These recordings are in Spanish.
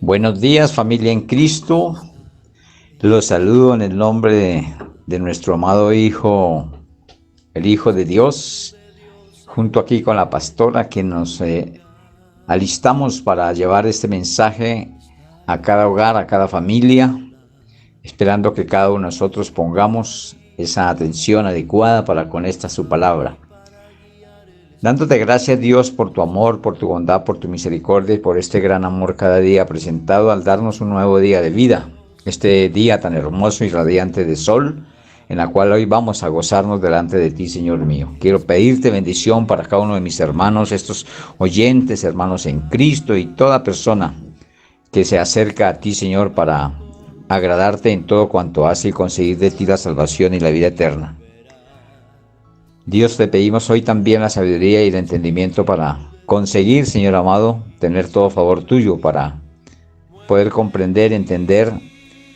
Buenos días, familia en Cristo. Los saludo en el nombre de nuestro amado Hijo, el Hijo de Dios, junto aquí con la pastora que nos alistamos para llevar este mensaje a cada hogar, a cada familia, esperando que cada uno de nosotros pongamos esa atención adecuada para con esta su palabra. Dándote gracias, Dios, por tu amor, por tu bondad, por tu misericordia y por este gran amor cada día presentado al darnos un nuevo día de vida. Este día tan hermoso y radiante de sol, en la cual hoy vamos a gozarnos delante de ti, Señor mío. Quiero pedirte bendición para cada uno de mis hermanos, estos oyentes, hermanos en Cristo y toda persona que se acerca a ti, Señor, para agradarte en todo cuanto hace y conseguir de ti la salvación y la vida eterna. Dios, te pedimos hoy también la sabiduría y el entendimiento para conseguir, Señor amado, tener todo favor tuyo, para poder comprender, entender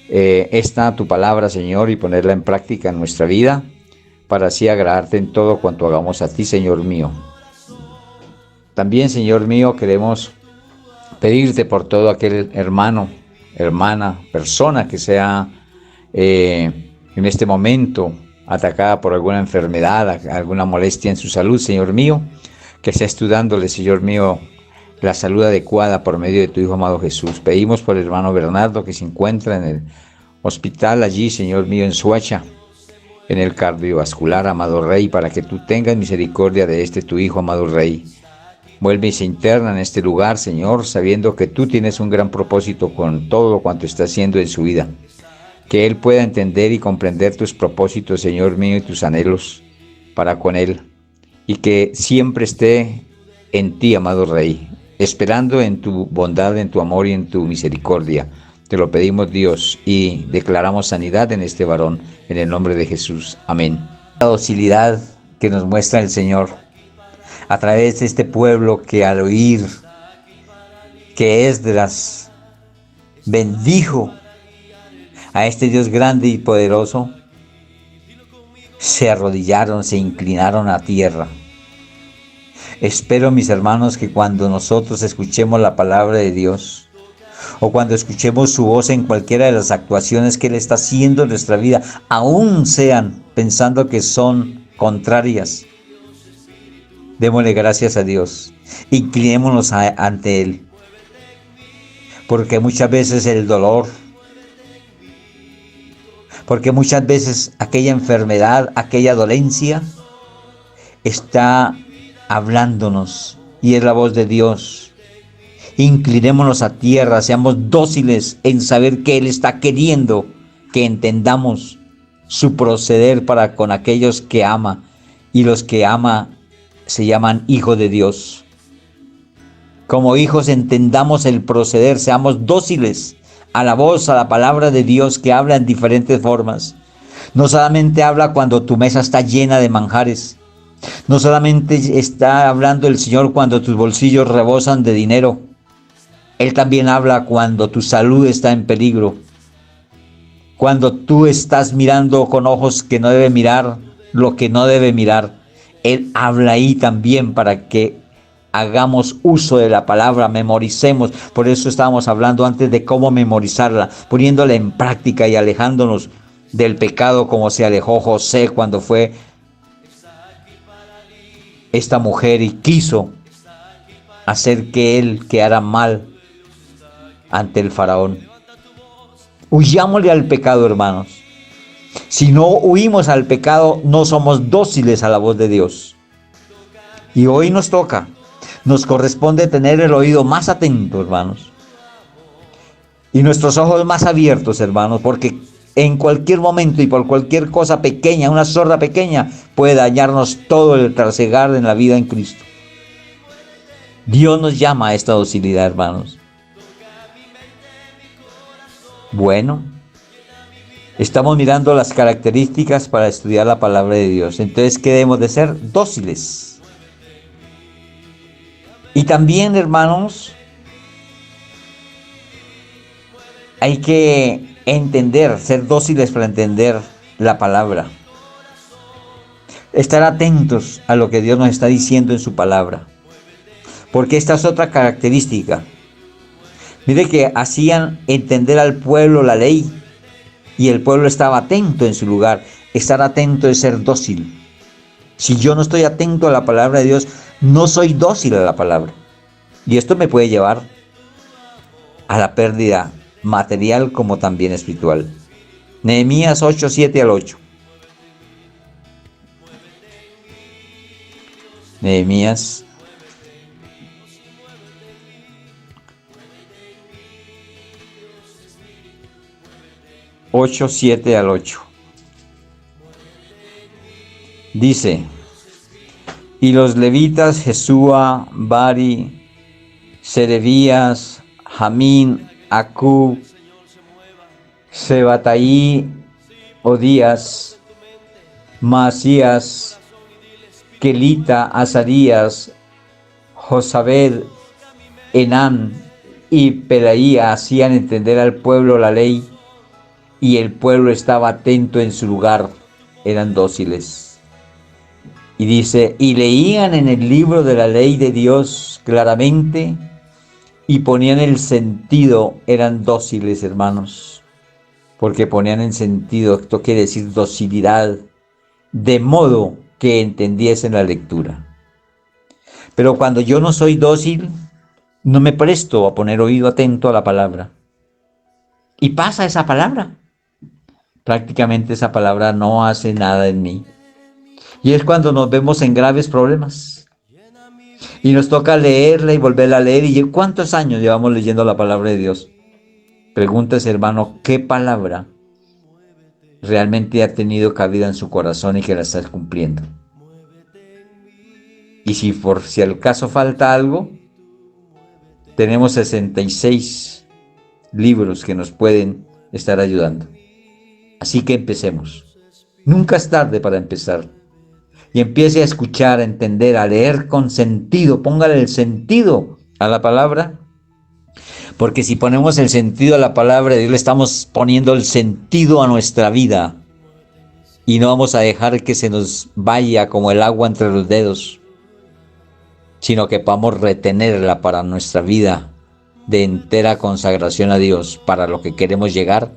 esta tu palabra, Señor, y ponerla en práctica en nuestra vida, para así agradarte en todo cuanto hagamos a ti, Señor mío. También, Señor mío, queremos pedirte por todo aquel hermano, hermana, persona que sea en este momento atacada por alguna enfermedad, alguna molestia en su salud, Señor mío, que sea estudiándole, Señor mío, la salud adecuada por medio de tu Hijo amado Jesús. Pedimos por el hermano Bernardo que se encuentra en el hospital allí, Señor mío, en Soacha, en el cardiovascular, amado Rey, para que tú tengas misericordia de este tu Hijo, amado Rey. Vuelve y se interna en este lugar, Señor, sabiendo que tú tienes un gran propósito con todo cuanto está haciendo en su vida. Que Él pueda entender y comprender tus propósitos, Señor mío, y tus anhelos para con Él. Y que siempre esté en ti, amado Rey, esperando en tu bondad, en tu amor y en tu misericordia. Te lo pedimos, Dios, y declaramos sanidad en este varón, en el nombre de Jesús. Amén. La docilidad que nos muestra el Señor a través de este pueblo que al oír que Esdras bendijo a este Dios grande y poderoso, se arrodillaron, se inclinaron a tierra. Espero, mis hermanos, que cuando nosotros escuchemos la palabra de Dios, o cuando escuchemos su voz en cualquiera de las actuaciones que Él está haciendo en nuestra vida, aún sean pensando que son contrarias, démosle gracias a Dios, inclinémonos ante Él, porque muchas veces el dolor, porque muchas veces aquella enfermedad, aquella dolencia, está hablándonos y es la voz de Dios. Inclinémonos a tierra, seamos dóciles en saber que Él está queriendo que entendamos su proceder para con aquellos que ama, y los que ama se llaman hijos de Dios. Como hijos entendamos el proceder, seamos dóciles a la voz, a la palabra de Dios que habla en diferentes formas. No solamente habla cuando tu mesa está llena de manjares. No solamente está hablando el Señor cuando tus bolsillos rebosan de dinero. Él también habla cuando tu salud está en peligro. Cuando tú estás mirando con ojos que no debe mirar, lo que no debe mirar. Él habla ahí también para que hagamos uso de la palabra, memoricemos. Por eso estábamos hablando antes de cómo memorizarla, poniéndola en práctica y alejándonos del pecado como se alejó José cuando fue esta mujer y quiso hacer que él quedara mal ante el faraón. Huyámosle al pecado, hermanos. Si no huimos al pecado, no somos dóciles a la voz de Dios. Y hoy nos corresponde tener el oído más atento, hermanos, y nuestros ojos más abiertos, hermanos, porque en cualquier momento y por cualquier cosa pequeña, una sorda pequeña, puede dañarnos todo el trasegar en la vida en Cristo. Dios nos llama a esta docilidad, hermanos. Bueno, estamos mirando las características para estudiar la palabra de Dios. Entonces, ¿qué debemos de ser? Dóciles. Y también, hermanos, hay que entender, ser dóciles para entender la palabra. Estar atentos a lo que Dios nos está diciendo en su palabra. Porque esta es otra característica. Mire que hacían entender al pueblo la ley y el pueblo estaba atento en su lugar. Estar atento es ser dócil. Si yo no estoy atento a la palabra de Dios, no soy dócil a la palabra. Y esto me puede llevar a la pérdida material como también espiritual. Nehemías 8, 7 al 8. Nehemías 8, 7 al 8. Dice: y los levitas Jesúa, Bari, Serebías, Jamín, Acub, Sebataí, Odías, Masías, Kelita, Azarías, Josabed, Enán y Pelaía hacían entender al pueblo la ley, y el pueblo estaba atento en su lugar, eran dóciles. Y dice, y leían en el libro de la ley de Dios claramente, y ponían el sentido, eran dóciles, hermanos, porque ponían en sentido, esto quiere decir docilidad, de modo que entendiesen la lectura. Pero cuando yo no soy dócil, no me presto a poner oído atento a la palabra. Y pasa esa palabra. Prácticamente esa palabra no hace nada en mí. Y es cuando nos vemos en graves problemas. Y nos toca leerla y volverla a leer. ¿Y cuántos años llevamos leyendo la palabra de Dios? Pregúntese, hermano, ¿qué palabra realmente ha tenido cabida en su corazón y que la estás cumpliendo? Y si al caso falta algo, tenemos 66 libros que nos pueden estar ayudando. Así que empecemos. Nunca es tarde para empezar. Y empiece a escuchar, a entender, a leer con sentido. Póngale el sentido a la palabra. Porque si ponemos el sentido a la palabra de Dios, le estamos poniendo el sentido a nuestra vida. Y no vamos a dejar que se nos vaya como el agua entre los dedos, sino que podamos retenerla para nuestra vida de entera consagración a Dios, para lo que queremos llegar,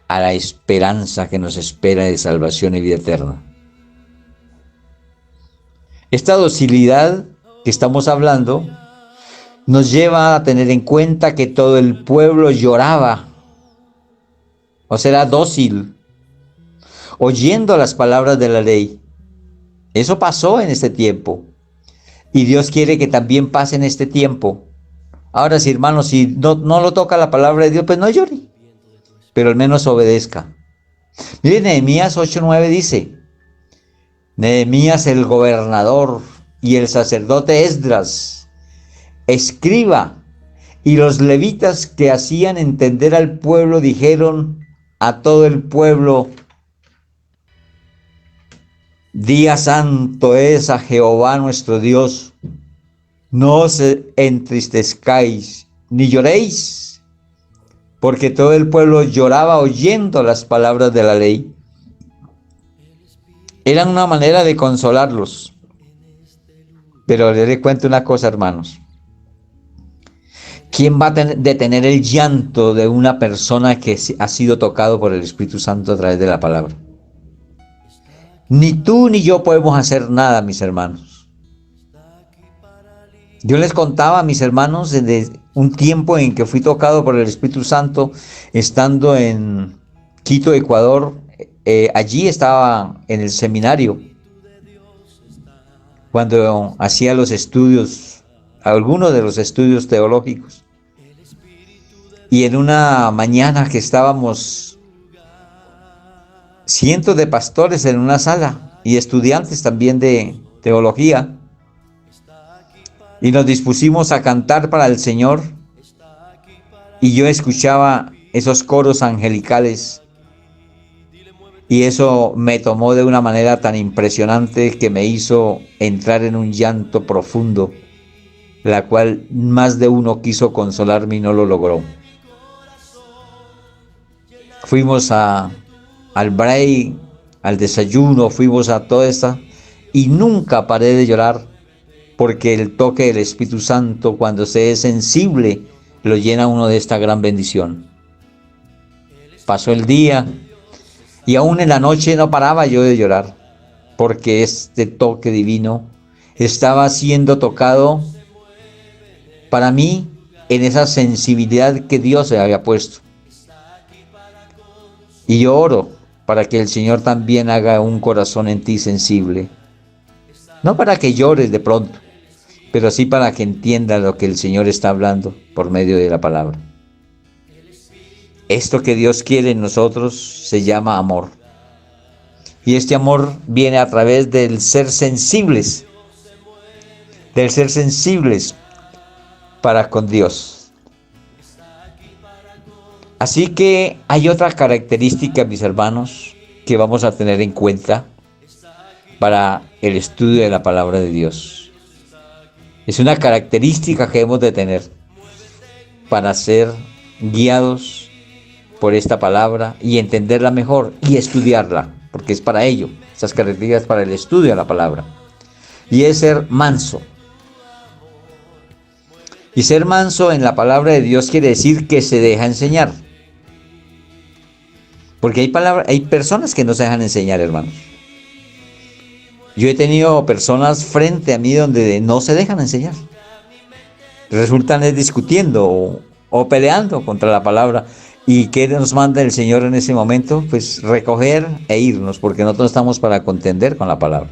a la esperanza que nos espera de salvación y vida eterna. Esta docilidad que estamos hablando nos lleva a tener en cuenta que todo el pueblo lloraba, o sea, era dócil, oyendo las palabras de la ley. Eso pasó en este tiempo, y Dios quiere que también pase en este tiempo. Ahora sí, hermanos, si no lo toca la palabra de Dios, pues no llore, pero al menos obedezca. Miren, Nehemías 8:9 dice: Nehemías el gobernador y el sacerdote Esdras, escriba, y los levitas que hacían entender al pueblo dijeron a todo el pueblo: Día santo es a Jehová nuestro Dios, no os entristezcáis ni lloréis, porque todo el pueblo lloraba oyendo las palabras de la ley. Eran una manera de consolarlos. Pero les cuento una cosa, hermanos. ¿Quién va a detener el llanto de una persona que ha sido tocado por el Espíritu Santo a través de la palabra? Ni tú ni yo podemos hacer nada, mis hermanos. Yo les contaba a mis hermanos desde un tiempo en que fui tocado por el Espíritu Santo, estando en Quito, Ecuador. Allí estaba en el seminario, cuando hacía los estudios, algunos de los estudios teológicos. Y en una mañana que estábamos cientos de pastores en una sala y estudiantes también de teología, y nos dispusimos a cantar para el Señor, y yo escuchaba esos coros angelicales, y eso me tomó de una manera tan impresionante que me hizo entrar en un llanto profundo, la cual más de uno quiso consolarme y no lo logró. Fuimos al break, al desayuno, fuimos a toda esta, y nunca paré de llorar, porque el toque del Espíritu Santo, cuando se es sensible lo llena uno de esta gran bendición. Pasó el día y aún en la noche no paraba yo de llorar, porque este toque divino estaba siendo tocado para mí en esa sensibilidad que Dios se había puesto. Y yo oro para que el Señor también haga un corazón en ti sensible. No para que llores de pronto, pero sí para que entiendas lo que el Señor está hablando por medio de la palabra. Esto que Dios quiere en nosotros se llama amor. Y este amor viene a través del ser sensibles para con Dios. Así que hay otra característica, mis hermanos, que vamos a tener en cuenta para el estudio de la palabra de Dios. Es una característica que hemos de tener para ser guiados por esta palabra y entenderla mejor y estudiarla, porque es para ello, estas características para el estudio de la palabra. Y es ser manso. Y ser manso en la palabra de Dios quiere decir que se deja enseñar. Porque hay personas que no se dejan enseñar, hermanos. Yo he tenido personas frente a mí donde no se dejan enseñar. Resultan discutiendo o peleando contra la palabra. ¿Y qué nos manda el Señor en ese momento? Pues recoger e irnos, porque nosotros estamos para contender con la palabra.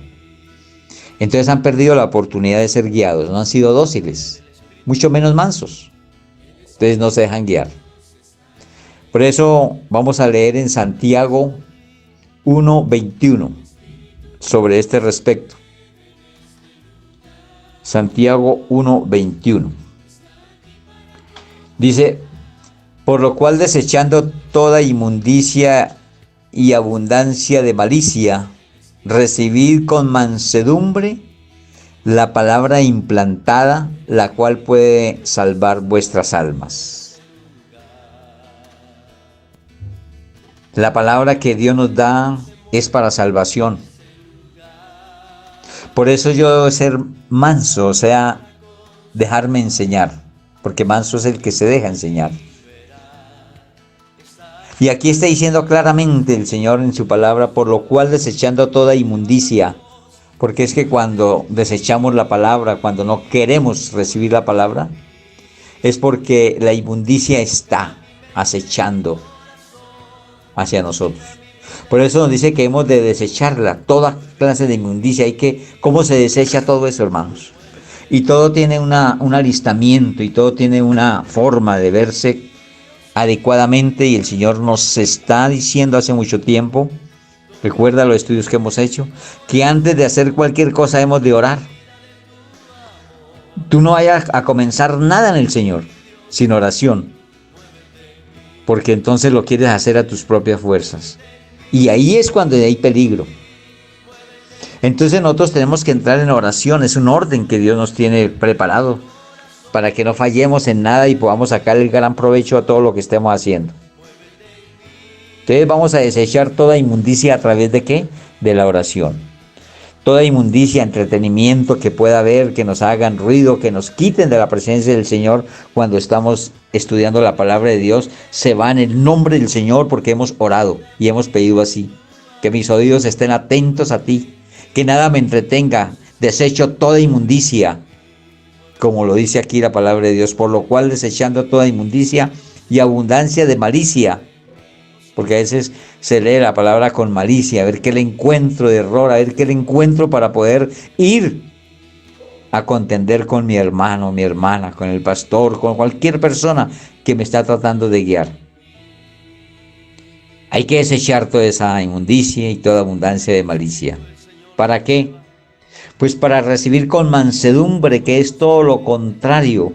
Entonces han perdido la oportunidad de ser guiados, no han sido dóciles, mucho menos mansos. Entonces no se dejan guiar. Por eso vamos a leer en Santiago 1:21 sobre este respecto. Santiago 1:21. Dice: por lo cual, desechando toda inmundicia y abundancia de malicia, recibid con mansedumbre la palabra implantada, la cual puede salvar vuestras almas. La palabra que Dios nos da es para salvación. Por eso yo debo ser manso, o sea, dejarme enseñar, porque manso es el que se deja enseñar. Y aquí está diciendo claramente el Señor en su palabra: por lo cual, desechando toda inmundicia, porque es que cuando desechamos la palabra, cuando no queremos recibir la palabra, es porque la inmundicia está acechando hacia nosotros. Por eso nos dice que hemos de desecharla, toda clase de inmundicia. ¿Cómo se desecha todo eso, hermanos? Y todo tiene un alistamiento, y todo tiene una forma de verse adecuadamente, y el Señor nos está diciendo hace mucho tiempo, recuerda los estudios que hemos hecho, que antes de hacer cualquier cosa hemos de orar. Tú no vayas a comenzar nada en el Señor sin oración, porque entonces lo quieres hacer a tus propias fuerzas, y ahí es cuando hay peligro. Entonces nosotros tenemos que entrar en oración. Es un orden que Dios nos tiene preparado para que no fallemos en nada y podamos sacar el gran provecho a todo lo que estemos haciendo. Entonces vamos a desechar toda inmundicia a través de ¿qué? De la oración. Toda inmundicia, entretenimiento que pueda haber, que nos hagan ruido, que nos quiten de la presencia del Señor cuando estamos estudiando la palabra de Dios, se va en el nombre del Señor, porque hemos orado y hemos pedido así. Que mis oídos estén atentos a ti, que nada me entretenga, desecho toda inmundicia, como lo dice aquí la palabra de Dios, por lo cual, desechando toda inmundicia y abundancia de malicia, porque a veces se lee la palabra con malicia, a ver qué le encuentro de error, a ver qué le encuentro para poder ir a contender con mi hermano, mi hermana, con el pastor, con cualquier persona que me está tratando de guiar. Hay que desechar toda esa inmundicia y toda abundancia de malicia. ¿Para qué? Pues para recibir con mansedumbre, que es todo lo contrario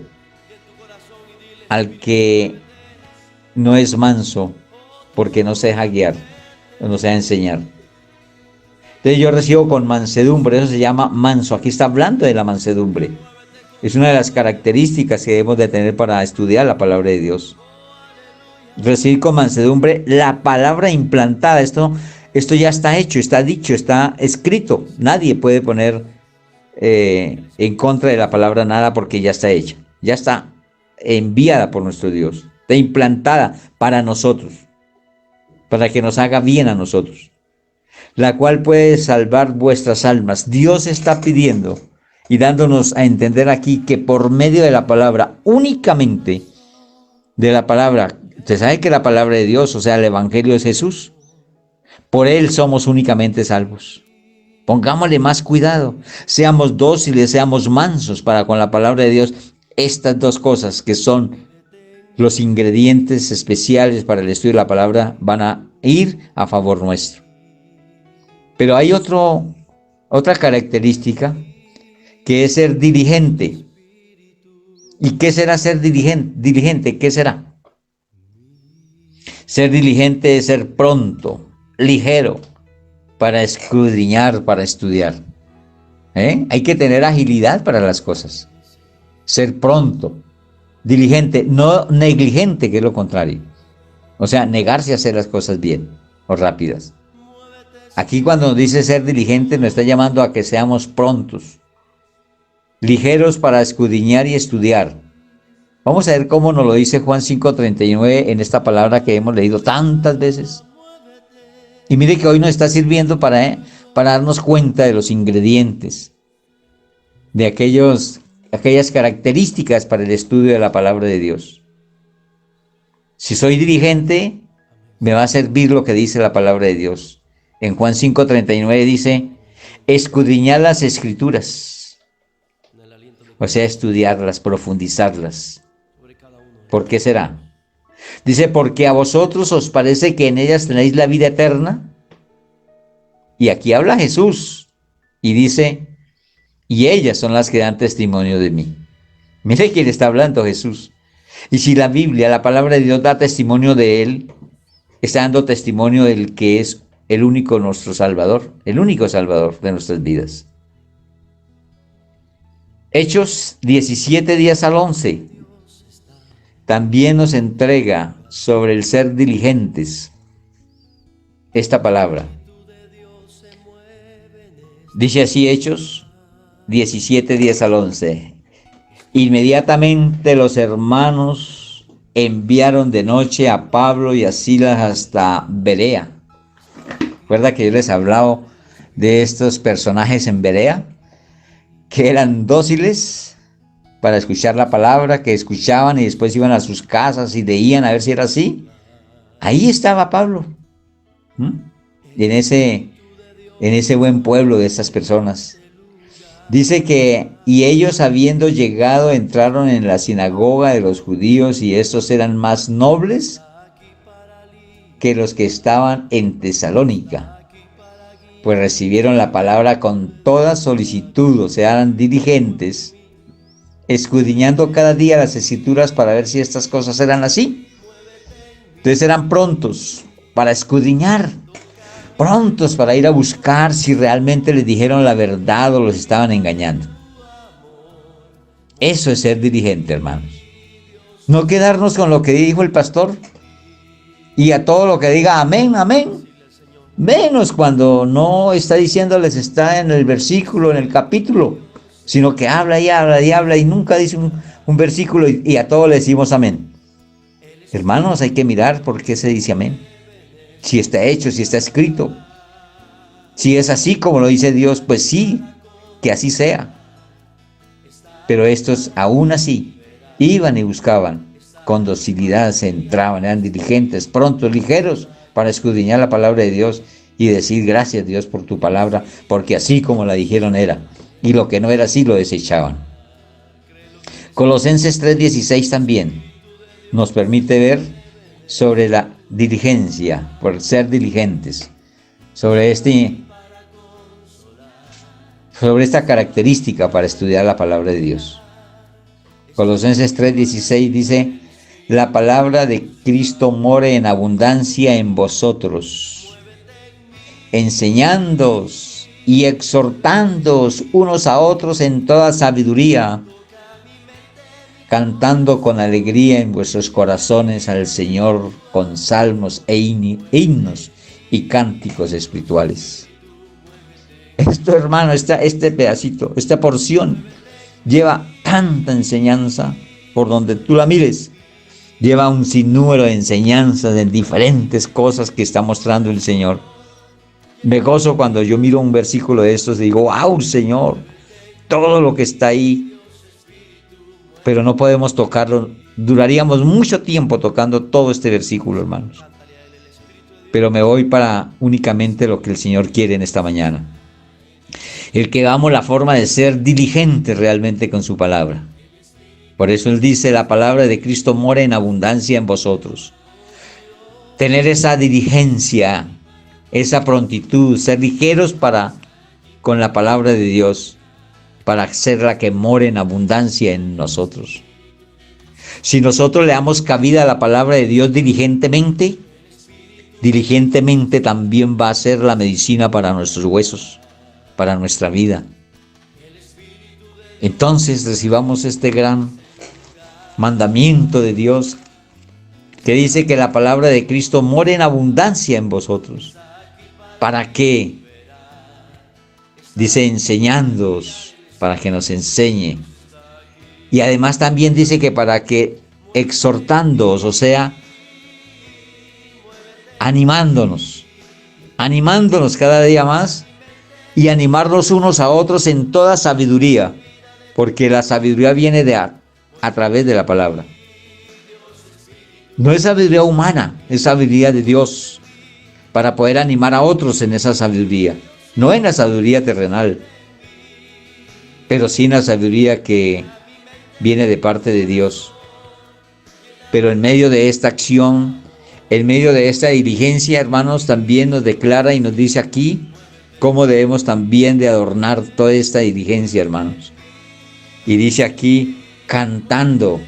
al que no es manso, porque no se deja guiar, no se deja enseñar. Entonces yo recibo con mansedumbre, eso se llama manso. Aquí está hablando de la mansedumbre. Es una de las características que debemos de tener para estudiar la palabra de Dios. Recibir con mansedumbre la palabra implantada. Esto ya está hecho, está dicho, está escrito. Nadie puede poner en contra de la palabra nada, porque ya está hecha. Ya está enviada por nuestro Dios, está implantada para nosotros, para que nos haga bien a nosotros, la cual puede salvar vuestras almas. Dios está pidiendo y dándonos a entender aquí que por medio de la palabra, únicamente de la palabra, usted sabe que la palabra de Dios, o sea, el Evangelio es Jesús, por Él somos únicamente salvos. Pongámosle más cuidado, seamos dóciles, seamos mansos para con la palabra de Dios. Estas dos cosas que son los ingredientes especiales para el estudio de la palabra van a ir a favor nuestro. Pero hay otra característica que es ser diligente. ¿Y qué será ser diligente? ¿Qué será? Ser diligente es ser pronto, ligero, para escudriñar, para estudiar. Hay que tener agilidad para las cosas. Ser pronto, diligente, no negligente, que es lo contrario. O sea, negarse a hacer las cosas bien o rápidas. Aquí cuando nos dice ser diligente nos está llamando a que seamos prontos, ligeros para escudriñar y estudiar. Vamos a ver cómo nos lo dice Juan 5:39 en esta palabra que hemos leído tantas veces. Y mire que hoy nos está sirviendo para darnos cuenta de los ingredientes, de aquellas características para el estudio de la palabra de Dios. Si soy diligente, me va a servir lo que dice la palabra de Dios. En Juan 5:39 dice, escudriñad las escrituras. O sea, estudiarlas, profundizarlas. ¿Por qué será? Dice, porque a vosotros os parece que en ellas tenéis la vida eterna. Y aquí habla Jesús. Y dice, y ellas son las que dan testimonio de mí. Mire quién está hablando, Jesús. Y si la Biblia, la palabra de Dios, da testimonio de Él, está dando testimonio del que es el único nuestro Salvador, el único Salvador de nuestras vidas. Hechos 17 días al 11 también nos entrega sobre el ser diligentes esta palabra. Dice así Hechos 17 días al 11. Inmediatamente los hermanos enviaron de noche a Pablo y a Silas hasta Berea. ¿Recuerda que yo les he hablado de estos personajes en Berea? Que eran dóciles para escuchar la palabra, que escuchaban y después iban a sus casas y leían a ver si era así. Ahí estaba Pablo. Y en ese buen pueblo de estas personas. Dice que, y ellos habiendo llegado entraron en la sinagoga de los judíos y estos eran más nobles que los que estaban en Tesalónica, pues recibieron la palabra con toda solicitud, o sea, eran diligentes, escudriñando cada día las escrituras para ver si estas cosas eran así. Entonces eran prontos para escudriñar, prontos para ir a buscar si realmente les dijeron la verdad o los estaban engañando. Eso es ser diligente, hermanos. No quedarnos con lo que dijo el pastor y a todo lo que diga amén, amén. Menos cuando no está diciéndoles, está en el versículo, en el capítulo, sino que habla y habla y habla y nunca dice un versículo y a todo le decimos amén. Hermanos, hay que mirar por qué se dice amén. Si está hecho, si está escrito. Si es así como lo dice Dios, pues sí, que así sea. Pero estos aún así iban y buscaban, con docilidad se entraban, eran diligentes, prontos, ligeros, para escudriñar la palabra de Dios y decir gracias Dios por tu palabra, porque así como la dijeron era, y lo que no era así lo desechaban. Colosenses 3:16 también nos permite ver sobre la diligencia, por ser diligentes, sobre esta característica para estudiar la palabra de Dios. Colosenses 3:16 dice, la palabra de Cristo more en abundancia en vosotros, enseñándoos y exhortándoos unos a otros en toda sabiduría, cantando con alegría en vuestros corazones al Señor con salmos e himnos y cánticos espirituales. Esto, hermano, este pedacito, esta porción lleva tanta enseñanza, por donde tú la mires, lleva un sinnúmero de enseñanzas en diferentes cosas que está mostrando el Señor. Me gozo cuando yo miro un versículo de estos y digo, wow, Señor, todo lo que está ahí, pero no podemos tocarlo. Duraríamos mucho tiempo tocando todo este versículo, hermanos. Pero me voy para únicamente lo que el Señor quiere en esta mañana. El que damos la forma de ser diligentes realmente con su palabra. Por eso Él dice, la palabra de Cristo mora en abundancia en vosotros. Tener esa diligencia, esa prontitud, ser ligeros con la palabra de Dios, para hacerla que more en abundancia en nosotros. Si nosotros le damos cabida a la palabra de Dios diligentemente también va a ser la medicina para nuestros huesos, para nuestra vida. Entonces recibamos este gran mandamiento de Dios que dice que la palabra de Cristo more en abundancia en vosotros. ¿Para qué? Dice enseñándoos, para que nos enseñe. Y además también dice que para que exhortándoos, o sea, animándonos cada día más y animarnos unos a otros en toda sabiduría, porque la sabiduría viene a través de la palabra. No es sabiduría humana, es sabiduría de Dios, para poder animar a otros en esa sabiduría, no en la sabiduría terrenal, pero sí en la sabiduría que viene de parte de Dios. Pero en medio de esta acción, en medio de esta diligencia, hermanos, también nos declara y nos dice aquí cómo debemos también de adornar toda esta diligencia, hermanos. Y dice aquí, cantando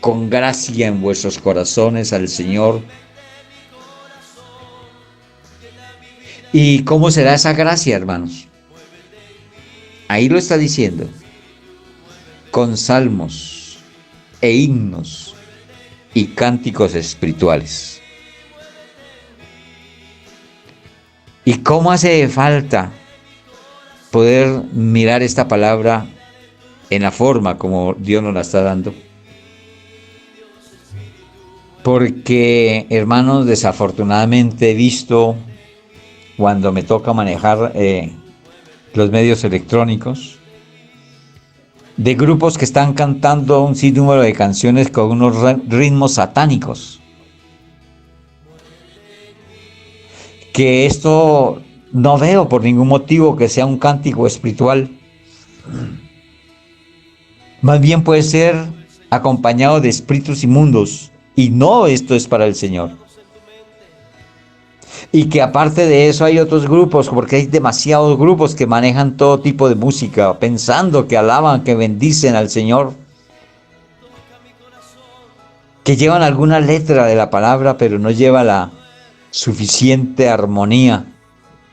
con gracia en vuestros corazones al Señor. ¿Y cómo será esa gracia, hermanos? Ahí lo está diciendo. Con salmos e himnos y cánticos espirituales. ¿Y cómo hace falta poder mirar esta palabra en la forma como Dios nos la está dando? Porque, hermanos, desafortunadamente he visto cuando me toca manejar los medios electrónicos de grupos que están cantando un sinnúmero de canciones con unos ritmos satánicos. Que esto no veo por ningún motivo que sea un cántico espiritual. Más bien puede ser acompañado de espíritus inmundos. Y no, esto es para el Señor. Y que aparte de eso hay otros grupos, porque hay demasiados grupos que manejan todo tipo de música, pensando que alaban, que bendicen al Señor, que llevan alguna letra de la palabra, pero no lleva la suficiente armonía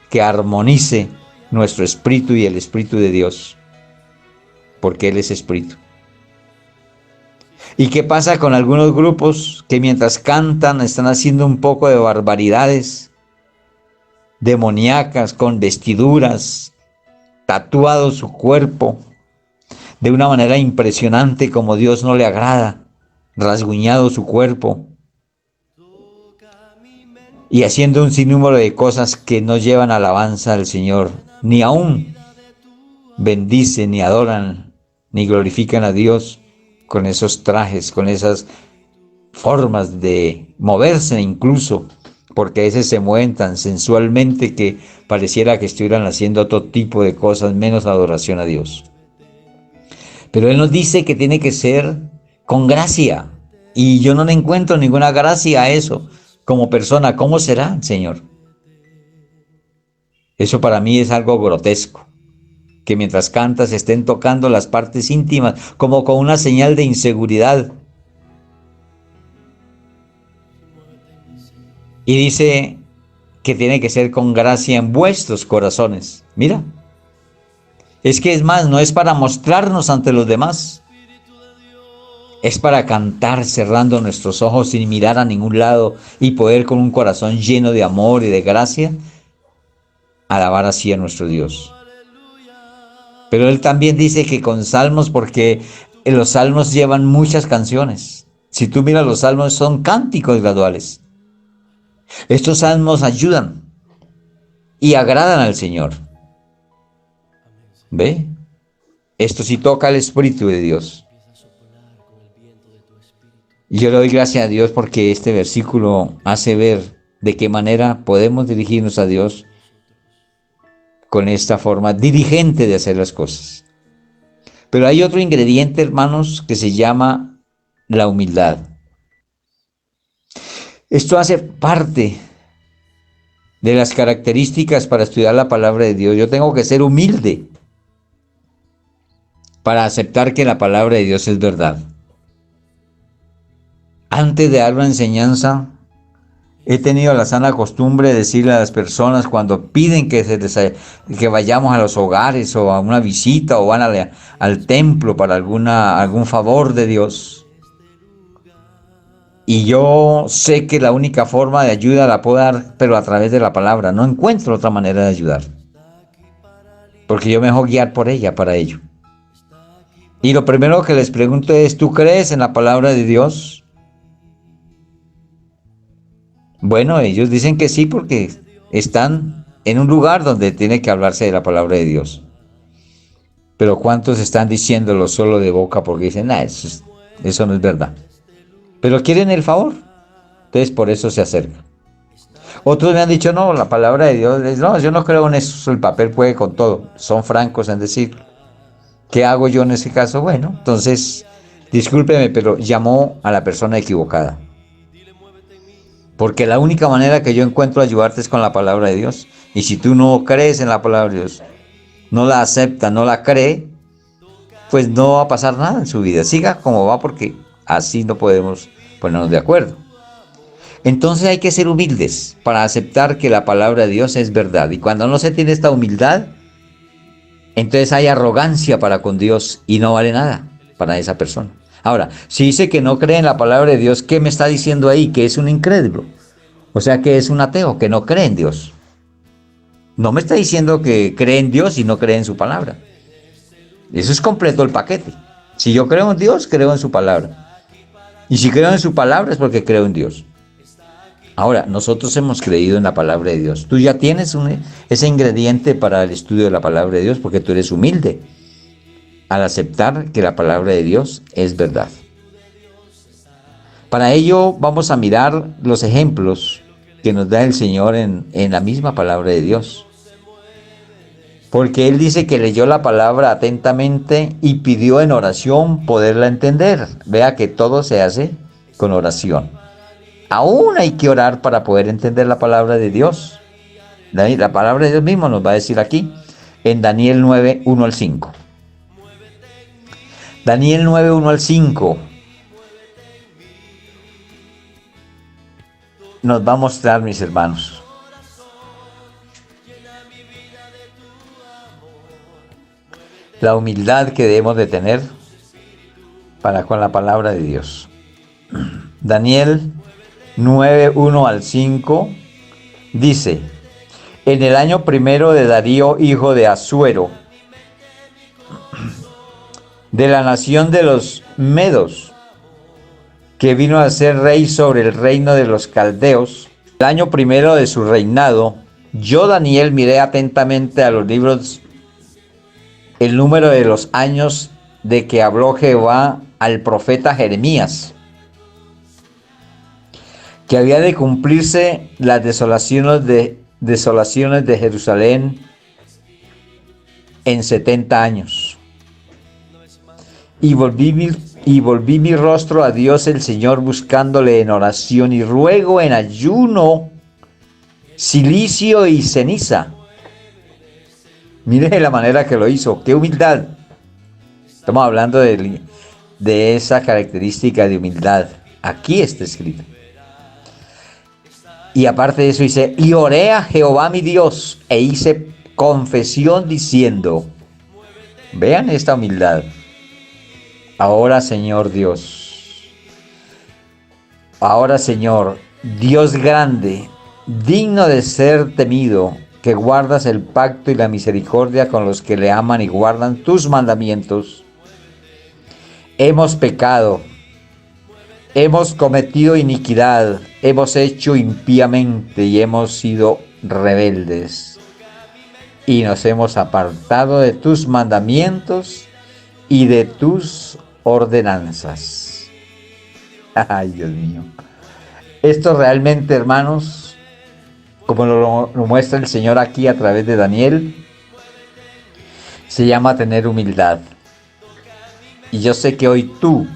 que armonice nuestro espíritu y el espíritu de Dios, porque Él es espíritu. ¿Y qué pasa con algunos grupos que mientras cantan están haciendo un poco de barbaridades demoníacas, con vestiduras, tatuado su cuerpo de una manera impresionante como Dios no le agrada, rasguñado su cuerpo y haciendo un sinnúmero de cosas que no llevan alabanza al Señor, ni aún bendicen, ni adoran, ni glorifican a Dios con esos trajes, con esas formas de moverse incluso, porque a veces se mueven tan sensualmente que pareciera que estuvieran haciendo otro tipo de cosas, menos adoración a Dios. Pero Él nos dice que tiene que ser con gracia, y yo no le encuentro ninguna gracia a eso como persona. ¿Cómo será, Señor? Eso para mí es algo grotesco, que mientras cantas estén tocando las partes íntimas, como con una señal de inseguridad. Y dice que tiene que ser con gracia en vuestros corazones. Mira, es que es más, no es para mostrarnos ante los demás, es para cantar cerrando nuestros ojos sin mirar a ningún lado y poder con un corazón lleno de amor y de gracia alabar así a nuestro Dios. Pero Él también dice que con salmos, porque los salmos llevan muchas canciones. Si tú miras los salmos, son cánticos graduales. Estos salmos ayudan y agradan al Señor. ¿Ve? Esto sí toca el Espíritu de Dios. Y yo le doy gracias a Dios porque este versículo hace ver de qué manera podemos dirigirnos a Dios con esta forma diligente de hacer las cosas. Pero hay otro ingrediente, hermanos, que se llama la humildad. Esto hace parte de las características para estudiar la palabra de Dios. Yo tengo que ser humilde para aceptar que la palabra de Dios es verdad. Antes de dar una enseñanza, he tenido la sana costumbre de decirle a las personas cuando piden que vayamos a los hogares o a una visita o van al templo para algún favor de Dios. Y yo sé que la única forma de ayuda la puedo dar, pero a través de la palabra. No encuentro otra manera de ayudar. Porque yo me dejo guiar por ella, para ello. Y lo primero que les pregunto es, ¿tú crees en la palabra de Dios? Bueno, ellos dicen que sí porque están en un lugar donde tiene que hablarse de la palabra de Dios. Pero ¿cuántos están diciéndolo solo de boca porque dicen, eso no es verdad? Pero quieren el favor, entonces por eso se acercan. Otros me han dicho, no, la palabra de Dios, no, yo no creo en eso, el papel puede con todo. Son francos en decir, ¿qué hago yo en ese caso? Bueno, entonces, discúlpeme, pero llamó a la persona equivocada. Porque la única manera que yo encuentro de ayudarte es con la palabra de Dios. Y si tú no crees en la palabra de Dios, no la acepta, no la cree, pues no va a pasar nada en su vida. Siga como va porque así no podemos ponernos de acuerdo. Entonces hay que ser humildes para aceptar que la palabra de Dios es verdad. Y cuando no se tiene esta humildad, entonces hay arrogancia para con Dios y no vale nada para esa persona. Ahora, si dice que no cree en la palabra de Dios, ¿qué me está diciendo ahí? Que es un incrédulo. O sea, que es un ateo, que no cree en Dios. No me está diciendo que cree en Dios y no cree en su palabra. Eso es completo el paquete. Si yo creo en Dios, creo en su palabra. Y si creo en su palabra es porque creo en Dios. Ahora, nosotros hemos creído en la palabra de Dios. Tú ya tienes ese ingrediente para el estudio de la palabra de Dios porque tú eres humilde al aceptar que la palabra de Dios es verdad. Para ello vamos a mirar los ejemplos que nos da el Señor en la misma palabra de Dios. Porque Él dice que leyó la palabra atentamente y pidió en oración poderla entender. Vea que todo se hace con oración. Aún hay que orar para poder entender la palabra de Dios. La palabra de Dios mismo nos va a decir aquí en Daniel 9, 1 al 5. Daniel 9, 1 al 5 nos va a mostrar, mis hermanos, la humildad que debemos de tener para con la palabra de Dios. Daniel 9, 1 al 5 dice, en el año primero de Darío, hijo de Asuero, de la nación de los Medos, que vino a ser rey sobre el reino de los caldeos, el año primero de su reinado, yo, Daniel, miré atentamente a los libros el número de los años de que habló Jehová al profeta Jeremías, que había de cumplirse las desolaciones de Jerusalén en 70 años. Y volví mi rostro a Dios el Señor, buscándole en oración y ruego, en ayuno, cilicio y ceniza. Mire la manera que lo hizo, qué humildad. Estamos hablando de esa característica de humildad. Aquí está escrito. Y aparte de eso dice, y oré a Jehová mi Dios, e hice confesión diciendo, vean esta humildad. Ahora, Señor Dios, ahora, Señor, Dios grande, digno de ser temido, que guardas el pacto y la misericordia con los que le aman y guardan tus mandamientos. hemos pecado, hemos cometido iniquidad, hemos hecho impíamente y hemos sido rebeldes. Y nos hemos apartado de tus mandamientos y de tus ordenanzas. Ay, Dios mío. Esto realmente, hermanos, como lo muestra el Señor aquí a través de Daniel, se llama tener humildad. Y yo sé que hoy tú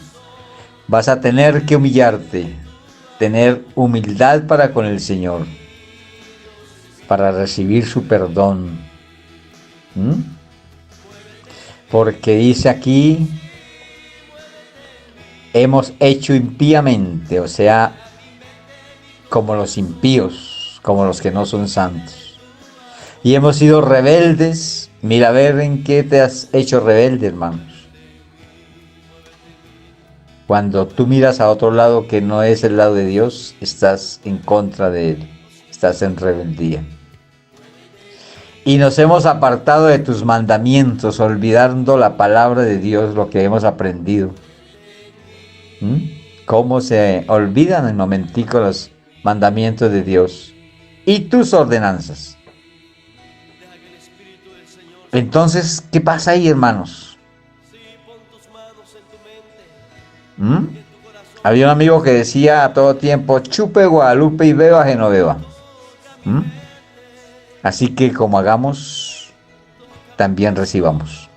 vas a tener que humillarte, tener humildad para con el Señor, para recibir su perdón. Porque dice aquí, hemos hecho impíamente, o sea, como los impíos, como los que no son santos. Y hemos sido rebeldes. Mira a ver en qué te has hecho rebelde, hermanos. Cuando tú miras a otro lado que no es el lado de Dios, estás en contra de Él, estás en rebeldía. Y nos hemos apartado de tus mandamientos, olvidando la palabra de Dios, lo que hemos aprendido. ¿Cómo se olvidan en momentico los mandamientos de Dios y tus ordenanzas? Entonces, ¿qué pasa ahí, hermanos? Había un amigo que decía a todo tiempo, chupe Guadalupe y beba Genoveva. Así que como hagamos, también recibamos.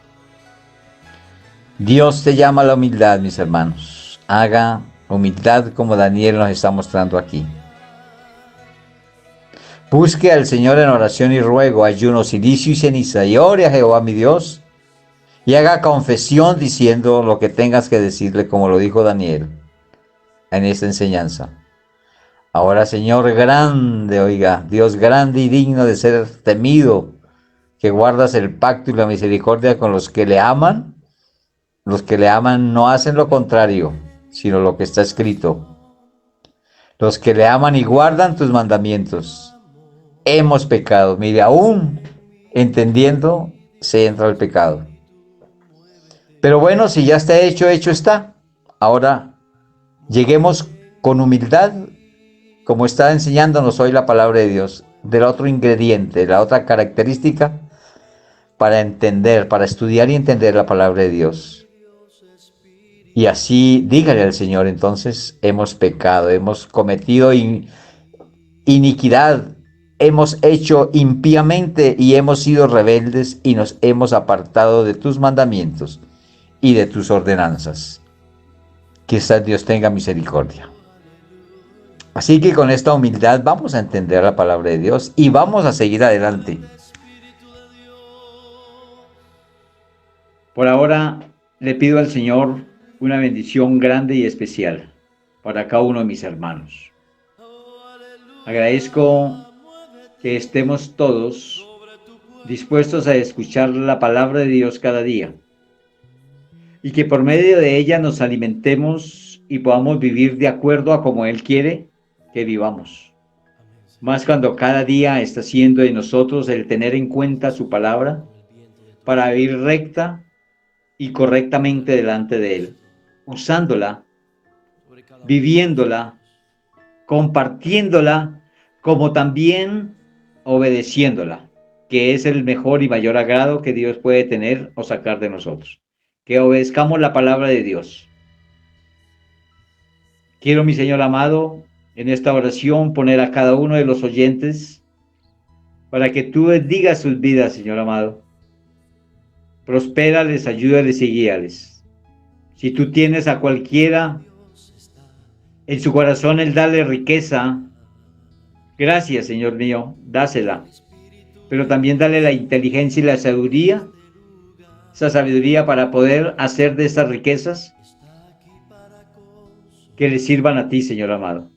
Dios te llama a la humildad, mis hermanos. Haga humildad como Daniel nos está mostrando aquí. Busque al Señor en oración y ruego, ayuno, silicio y ceniza, y ore a Jehová mi Dios, y haga confesión diciendo lo que tengas que decirle, como lo dijo Daniel en esta enseñanza. Ahora, Señor grande, oiga, Dios grande y digno de ser temido, que guardas el pacto y la misericordia con los que le aman. Los que le aman no hacen lo contrario, sino lo que está escrito. Los que le aman y guardan tus mandamientos. Hemos pecado. Mire, aún entendiendo, se entra al pecado. Pero bueno, si ya está hecho, hecho está. Ahora, lleguemos con humildad, como está enseñándonos hoy la palabra de Dios, del otro ingrediente, la otra característica, para entender, para estudiar y entender la palabra de Dios. Y así dígale al Señor, entonces, hemos pecado, hemos cometido iniquidad, hemos hecho impíamente y hemos sido rebeldes y nos hemos apartado de tus mandamientos y de tus ordenanzas. Quizás Dios tenga misericordia. Así que con esta humildad vamos a entender la palabra de Dios y vamos a seguir adelante. Por ahora le pido al Señor una bendición grande y especial para cada uno de mis hermanos. Agradezco que estemos todos dispuestos a escuchar la palabra de Dios cada día y que por medio de ella nos alimentemos y podamos vivir de acuerdo a como Él quiere que vivamos. Más cuando cada día está haciendo de nosotros el tener en cuenta su palabra para vivir recta y correctamente delante de Él, usándola, viviéndola, compartiéndola, como también obedeciéndola, que es el mejor y mayor agrado que Dios puede tener o sacar de nosotros. Que obedezcamos la palabra de Dios. Quiero, mi Señor amado, en esta oración poner a cada uno de los oyentes para que tú bendigas sus vidas, Señor amado. Prospérales, ayúdales y guíales. Si tú tienes a cualquiera en su corazón el darle riqueza, gracias, Señor mío, dásela. Pero también dale la inteligencia y la sabiduría, esa sabiduría para poder hacer de estas riquezas que le sirvan a ti, Señor amado,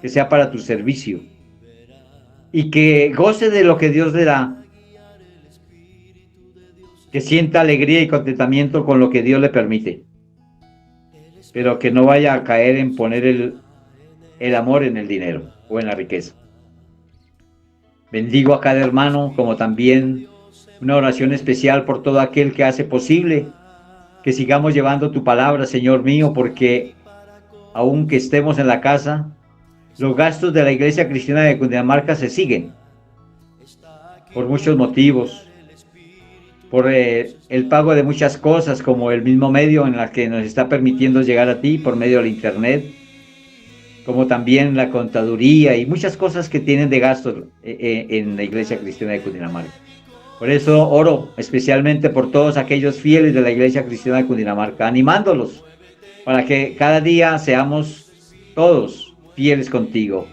que sea para tu servicio y que goce de lo que Dios le da, que sienta alegría y contentamiento con lo que Dios le permite, pero que no vaya a caer en poner el amor en el dinero o en la riqueza. Bendigo a cada hermano, como también una oración especial por todo aquel que hace posible que sigamos llevando tu palabra, Señor mío, porque aunque estemos en la casa, los gastos de la Iglesia Cristiana de Cundinamarca se siguen por muchos motivos, por el pago de muchas cosas, como el mismo medio en la que nos está permitiendo llegar a ti por medio del Internet, como también la contaduría y muchas cosas que tienen de gastos en la Iglesia Cristiana de Cundinamarca. Por eso oro especialmente por todos aquellos fieles de la Iglesia Cristiana de Cundinamarca, animándolos para que cada día seamos todos fieles contigo.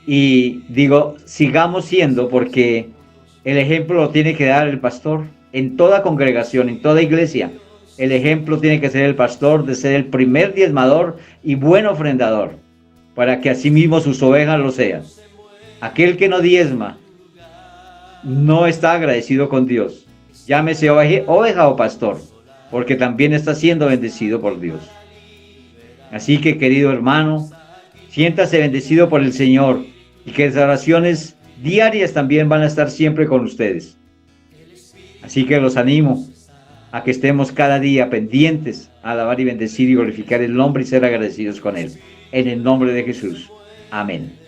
Y digo, sigamos siendo, porque el ejemplo lo tiene que dar el pastor en toda congregación, en toda iglesia. El ejemplo tiene que ser el pastor de ser el primer diezmador y buen ofrendador, para que asimismo sus ovejas lo sean. Aquel que no diezma no está agradecido con Dios. Llámese oveja o pastor, porque también está siendo bendecido por Dios. Así que, querido hermano, siéntase bendecido por el Señor y que las oraciones diarias también van a estar siempre con ustedes. Así que los animo a que estemos cada día pendientes a alabar y bendecir y glorificar el nombre y ser agradecidos con Él. En el nombre de Jesús. Amén.